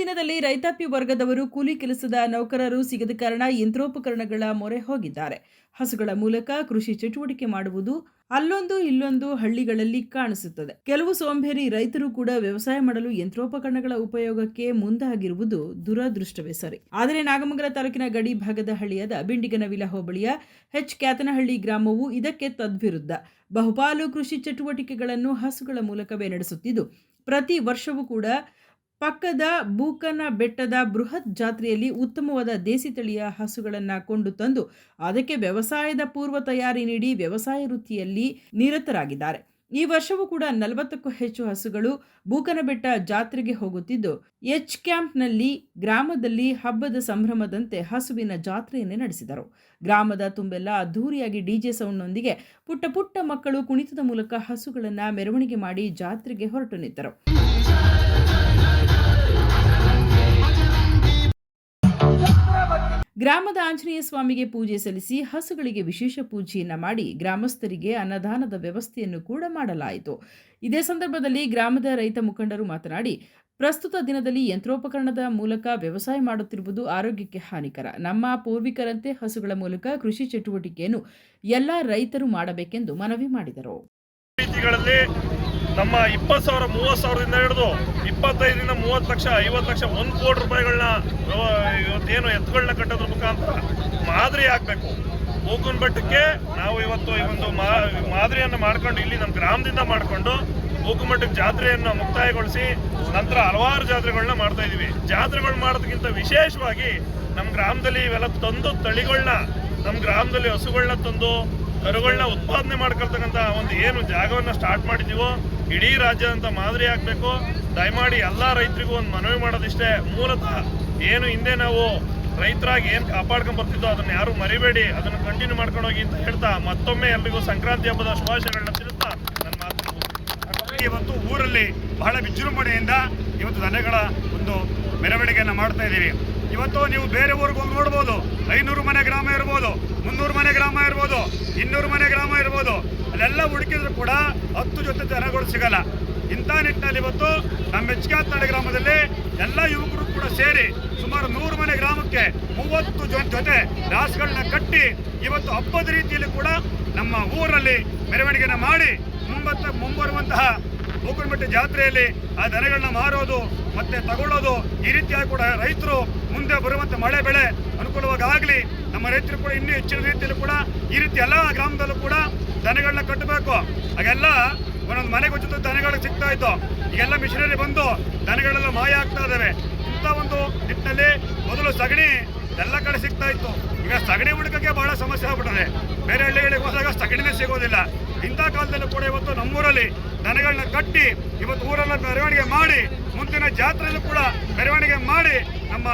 ದಿನದಲ್ಲಿ ರೈತಾಪಿ ವರ್ಗದವರು ಕೂಲಿ ಕೆಲಸದ ನೌಕರರು ಸಿಗದ ಕಾರಣ ಯಂತ್ರೋಪಕರಣಗಳ ಮೊರೆ ಹೋಗಿದ್ದಾರೆ. ಹಸುಗಳ ಮೂಲಕ ಕೃಷಿ ಚಟುವಟಿಕೆ ಮಾಡುವುದು ಅಲ್ಲೊಂದು ಇಲ್ಲೊಂದು ಹಳ್ಳಿಗಳಲ್ಲಿ ಕಾಣಿಸುತ್ತದೆ. ಕೆಲವು ಸೋಂಬೇರಿ ರೈತರು ಕೂಡ ವ್ಯವಸಾಯ ಮಾಡಲು ಯಂತ್ರೋಪಕರಣಗಳ ಉಪಯೋಗಕ್ಕೆ ಮುಂದಾಗಿರುವುದು ದುರದೃಷ್ಟವೇ ಸರಿ. ಆದರೆ ನಾಗಮಂಗಲ ತಾಲೂಕಿನ ಗಡಿ ಭಾಗದ ಹಳ್ಳಿಯಾದ ಬಿಂಡಿಗನವಿಲ ಹೋಬಳಿಯ ಕ್ಯಾತನಹಳ್ಳಿ ಗ್ರಾಮವು ಇದಕ್ಕೆ ತದ್ವಿರುದ್ಧ. ಬಹುಪಾಲು ಕೃಷಿ ಚಟುವಟಿಕೆಗಳನ್ನು ಹಸುಗಳ ಮೂಲಕವೇ ನಡೆಸುತ್ತಿದ್ದು, ಪ್ರತಿ ವರ್ಷವೂ ಕೂಡ ಪಕ್ಕದ ಬೂಕನ ಬೆಟ್ಟದ ಬೃಹತ್ ಜಾತ್ರೆಯಲ್ಲಿ ಉತ್ತಮವಾದ ದೇಸಿ ತಳಿಯ ಹಸುಗಳನ್ನು ಕೊಂಡು ತಂದು ಅದಕ್ಕೆ ವ್ಯವಸಾಯದ ಪೂರ್ವ ತಯಾರಿ ನೀಡಿ ವ್ಯವಸಾಯ ವೃತ್ತಿಯಲ್ಲಿ ನಿರತರಾಗಿದ್ದಾರೆ. ಈ ವರ್ಷವೂ ಕೂಡ 40ಕ್ಕೂ ಹೆಚ್ಚು ಹಸುಗಳು ಬೂಕನಬೆಟ್ಟ ಜಾತ್ರೆಗೆ ಹೋಗುತ್ತಿದ್ದು, ಕ್ಯಾಂಪ್ನಲ್ಲಿ ಗ್ರಾಮದಲ್ಲಿ ಹಬ್ಬದ ಸಂಭ್ರಮದಂತೆ ಹಸುವಿನ ಜಾತ್ರೆಯನ್ನೇ ನಡೆಸಿದರು. ಗ್ರಾಮದ ತುಂಬೆಲ್ಲ ಅದ್ಧೂರಿಯಾಗಿ ಡಿಜೆ ಸೌಂಡ್ನೊಂದಿಗೆ ಪುಟ್ಟ ಪುಟ್ಟ ಮಕ್ಕಳು ಕುಣಿತದ ಮೂಲಕ ಹಸುಗಳನ್ನು ಮೆರವಣಿಗೆ ಮಾಡಿ ಜಾತ್ರೆಗೆ ಹೊರಟು ನಿಂತರು. ಗ್ರಾಮದ ಆಂಜನೇಯ ಸ್ವಾಮಿಗೆ ಪೂಜೆ ಸಲ್ಲಿಸಿ ಹಸುಗಳಿಗೆ ವಿಶೇಷ ಪೂಜೆಯನ್ನ ಮಾಡಿ ಗ್ರಾಮಸ್ಥರಿಗೆ ಅನ್ನದಾನದ ವ್ಯವಸ್ಥೆಯನ್ನು ಕೂಡ ಮಾಡಲಾಯಿತು. ಇದೇ ಸಂದರ್ಭದಲ್ಲಿ ಗ್ರಾಮದ ರೈತ ಮುಖಂಡರು ಮಾತನಾಡಿ, ಪ್ರಸ್ತುತ ದಿನದಲ್ಲಿ ಯಂತ್ರೋಪಕರಣದ ಮೂಲಕ ವ್ಯವಸಾಯ ಮಾಡುತ್ತಿರುವುದು ಆರೋಗ್ಯಕ್ಕೆ ಹಾನಿಕರ. ನಮ್ಮ ಪೂರ್ವಿಕರಂತೆ ಹಸುಗಳ ಮೂಲಕ ಕೃಷಿ ಚಟುವಟಿಕೆಯನ್ನು ಎಲ್ಲ ರೈತರು ಮಾಡಬೇಕೆಂದು ಮನವಿ ಮಾಡಿದರು. ನಮ್ಮ 20,000 30,000ದಿಂದ ಹಿಡಿದು 25ರಿಂದ 30 ಲಕ್ಷ 50 ಲಕ್ಷ 1 ಕೋಟಿ ರೂಪಾಯಿಗಳನ್ನ ಇವತ್ತೇನು ಎತ್ತುಗಳನ್ನ ಕಟ್ಟೋದ್ರ ಮುಖಾಂತರ ಮಾದರಿ ಆಗಬೇಕು. ಬೂಕನ ಬೆಟ್ಟಕ್ಕೆ ನಾವು ಇವತ್ತು ಈ ಒಂದು ಮಾದರಿಯನ್ನು ಮಾಡ್ಕೊಂಡು ಇಲ್ಲಿ ನಮ್ಮ ಗ್ರಾಮದಿಂದ ಮಾಡಿಕೊಂಡು ಬೂಕನ ಬೆಟ್ಟಕ್ಕೆ ಜಾತ್ರೆಯನ್ನು ಮುಕ್ತಾಯಗೊಳಿಸಿ ನಂತರ ಹಲವಾರು ಜಾತ್ರೆಗಳನ್ನ ಮಾಡ್ತಾ ಇದೀವಿ. ಜಾತ್ರೆಗಳು ಮಾಡೋದಕ್ಕಿಂತ ವಿಶೇಷವಾಗಿ ನಮ್ಮ ಗ್ರಾಮದಲ್ಲಿ ಇವೆಲ್ಲ ತಂದು ತಳಿಗಳನ್ನ ನಮ್ಮ ಗ್ರಾಮದಲ್ಲಿ ಹಸುಗಳನ್ನ ತಂದು ಕರುಗಳನ್ನ ಉತ್ಪಾದನೆ ಮಾಡ್ಕೊಳ್ತಕ್ಕಂಥ ಒಂದು ಏನು ಜಾಗವನ್ನು ಸ್ಟಾರ್ಟ್ ಮಾಡಿದ್ದೀವೋ ಇಡೀ ರಾಜ್ಯದಂತ ಮಾದರಿ ಆಗಬೇಕು. ದಯಮಾಡಿ ಎಲ್ಲ ರೈತರಿಗೂ ಒಂದು ಮನವಿ ಮಾಡೋದಿಷ್ಟೇ, ಮೂಲತಃ ಏನು ಹಿಂದೆ ನಾವು ರೈತರಾಗಿ ಏನು ಕಾಪಾಡ್ಕೊಂಡು ಬರ್ತಿದ್ದೋ ಅದನ್ನು ಯಾರು ಮರಿಬೇಡಿ, ಅದನ್ನು ಕಂಟಿನ್ಯೂ ಮಾಡ್ಕೊಂಡು ಹೋಗಿ ಅಂತ ಹೇಳ್ತಾ ಮತ್ತೊಮ್ಮೆ ಎಲ್ರಿಗೂ ಸಂಕ್ರಾಂತಿ ಹಬ್ಬದ ಶುಭಾಶಯಗಳನ್ನ ತಿಳಿಸ್ತಾ ನನ್ನ ಮಾತು. ಇವತ್ತು ಊರಲ್ಲಿ ಬಹಳ ವಿಜೃಂಭಣೆಯಿಂದ ಇವತ್ತು ದನಗಳ ಒಂದು ಮೆರವಣಿಗೆಯನ್ನು ಮಾಡ್ತಾ ಇದ್ದೀವಿ. ಇವತ್ತು ನೀವು ಬೇರೆ ಊರಿಗೆ ಹೋಗಿ ನೋಡ್ಬೋದು, 500 ಮನೆ ಗ್ರಾಮ ಇರ್ಬೋದು, 300 ಮನೆ ಗ್ರಾಮ ಇರ್ಬೋದು, 200 ಮನೆ ಗ್ರಾಮ ಇರ್ಬೋದು, ಅಲ್ಲೆಲ್ಲ ಹುಡುಕಿದ್ರು ಕೂಡ 10 ಜೊತೆ ದನಗಳು ಸಿಗಲ್ಲ. ಇಂಥ ನಿಟ್ಟಿನಲ್ಲಿ ಇವತ್ತು ನಮ್ಮ ಕ್ಯಾತನಹಳ್ಳಿ ಗ್ರಾಮದಲ್ಲಿ ಎಲ್ಲ ಯುವಕರು ಕೂಡ ಸೇರಿ ಸುಮಾರು 100 ಮನೆ ಗ್ರಾಮಕ್ಕೆ 30 ಜೊತೆ ರಾಸುಗಳನ್ನ ಕಟ್ಟಿ ಇವತ್ತು ಹಬ್ಬದ ರೀತಿಯಲ್ಲಿ ಕೂಡ ನಮ್ಮ ಊರಲ್ಲಿ ಮೆರವಣಿಗೆನ ಮಾಡಿ ಮುಂಬರುವಂತಹ ಬೂಕನ ಬೆಟ್ಟ ಜಾತ್ರೆಯಲ್ಲಿ ಆ ದನಗಳನ್ನ ಮಾರೋದು ಮತ್ತೆ ತಗೊಳ್ಳೋದು, ಈ ರೀತಿಯಾಗಿ ಕೂಡ ರೈತರು ಮುಂದೆ ಬರುವಂಥ ಮಳೆ ಬೆಳೆ ಅನುಕೂಲವಾಗಿ ನಮ್ಮ ರೈತರು ಕೂಡ ಇನ್ನೂ ಹೆಚ್ಚಿನ ರೀತಿಯಲ್ಲಿ ಕೂಡ ಈ ರೀತಿ ಎಲ್ಲ ಗ್ರಾಮದಲ್ಲೂ ಕೂಡ ದನಗಳನ್ನ ಕಟ್ಟಬೇಕು. ಹಾಗೆಲ್ಲ ಒಂದೊಂದು ಮನೆಗೆ ಉಚಿತ ದನಗಳು ಸಿಗ್ತಾ ಇತ್ತು. ಈಗೆಲ್ಲ ಮಿಷನರಿ ಬಂದು ದನಗಳೆಲ್ಲ ಮಾಯ ಆಗ್ತಾ ಇದ್ದಾವೆ. ಇಂಥ ಒಂದು ನಿಟ್ಟಿನಲ್ಲಿ ಮೊದಲು ಸಗಣಿ ಎಲ್ಲ ಕಡೆ ಸಿಗ್ತಾ ಇತ್ತು. ಈಗ ಸಗಣಿ ಹುಡುಕಕ್ಕೆ ಬಹಳ ಸಮಸ್ಯೆ ಆಗ್ಬಿಟ್ಟಿದೆ. ಬೇರೆ ಹಳ್ಳಿಗಳಿಗೆ ಹೋದಾಗ ಸಗಣಿನೇ ಸಿಗೋದಿಲ್ಲ. ಇಂಥ ಕಾಲದಲ್ಲೂ ಕೂಡ ಇವತ್ತು ನಮ್ಮೂರಲ್ಲಿ ದನಗಳನ್ನ ಕಟ್ಟಿ ಇವತ್ತು ಊರೆಲ್ಲ ಮೆರವಣಿಗೆ ಮಾಡಿ ಮುಂದಿನ ಜಾತ್ರೆಯಲ್ಲೂ ಕೂಡ ಮೆರವಣಿಗೆ ಮಾಡಿ ನಮ್ಮ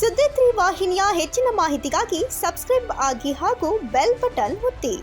ಸುದ್ದಿ 3 ವಾಹಿನಿಯ ಹೆಚ್ಚಿನ ಮಾಹಿತಿಗಾಗಿ ಸಬ್ಸ್ಕ್ರೈಬ್ ಆಗಿ ಹಾಗೂ ಬೆಲ್ ಬಟನ್ ಒತ್ತಿ.